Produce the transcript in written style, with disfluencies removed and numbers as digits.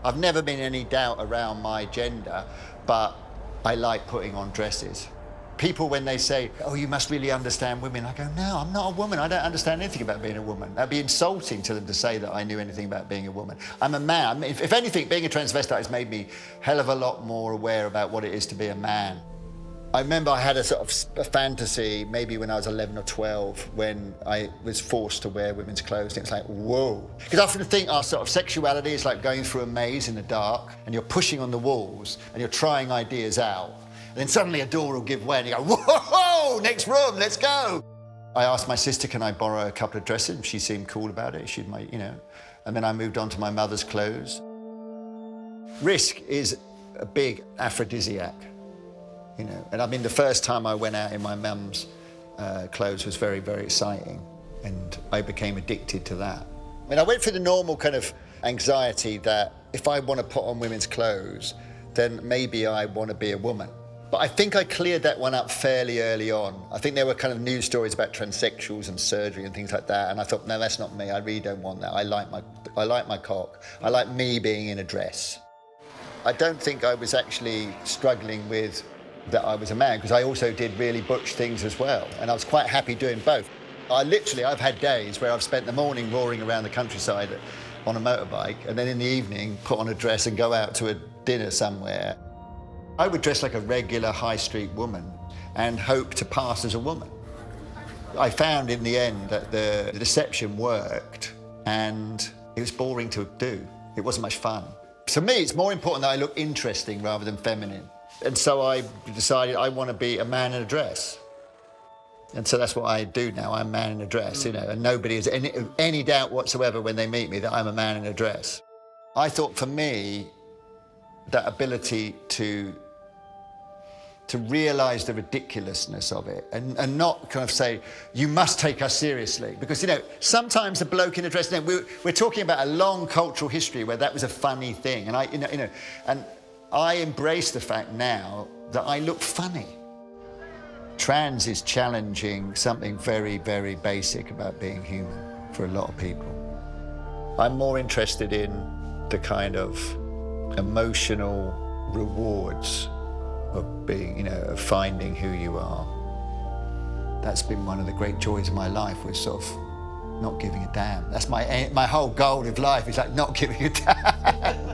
I've never been any doubt around my gender, but I like putting on dresses. People, when they say, oh, you must really understand women, I go, no, I'm not a woman. I don't understand anything about being a woman. That'd be insulting to them to say that I knew anything about being a woman. I'm a man. I mean, if anything, being a transvestite has made me a hell of a lot more aware about what it is to be a man. I remember I had a sort of a fantasy, maybe when I was 11 or 12, when I was forced to wear women's clothes, and it's like, whoa. Because I often think our sort of sexuality is like going through a maze in the dark, and you're pushing on the walls, and you're trying ideas out. And then suddenly a door will give way and you go, whoa, next room, let's go. I asked my sister, can I borrow a couple of dresses? She seemed cool about it. She'd make, and then I moved on to my mother's clothes. Risk is a big aphrodisiac, And I mean, the first time I went out in my mum's clothes was very, very exciting. And I became addicted to that. I mean, I went through the normal kind of anxiety that if I want to put on women's clothes, then maybe I want to be a woman. But I think I cleared that one up fairly early on. I think there were kind of news stories about transsexuals and surgery and things like that, and I thought, no, that's not me. I really don't want that. I like my cock. I like me being in a dress. I don't think I was actually struggling with that I was a man, because I also did really butch things as well, and I was quite happy doing both. I've had days where I've spent the morning roaring around the countryside on a motorbike, and then in the evening put on a dress and go out to a dinner somewhere. I would dress like a regular high street woman and hope to pass as a woman. I found in the end that the deception worked, and it was boring to do. It wasn't much fun. For me, it's more important that I look interesting rather than feminine. And so I decided I want to be a man in a dress. And so that's what I do now. I'm a man in a dress, and nobody has any doubt whatsoever when they meet me that I'm a man in a dress. I thought for me, that ability to realise the ridiculousness of it and not kind of say, you must take us seriously. Because, sometimes a bloke in a dress, we're talking about a long cultural history where that was a funny thing. And I embrace the fact now that I look funny. Trans is challenging something very, very basic about being human for a lot of people. I'm more interested in the kind of emotional rewards of being, of finding who you are. That's been one of the great joys of my life, was sort of not giving a damn. That's my whole goal of life, is like not giving a damn.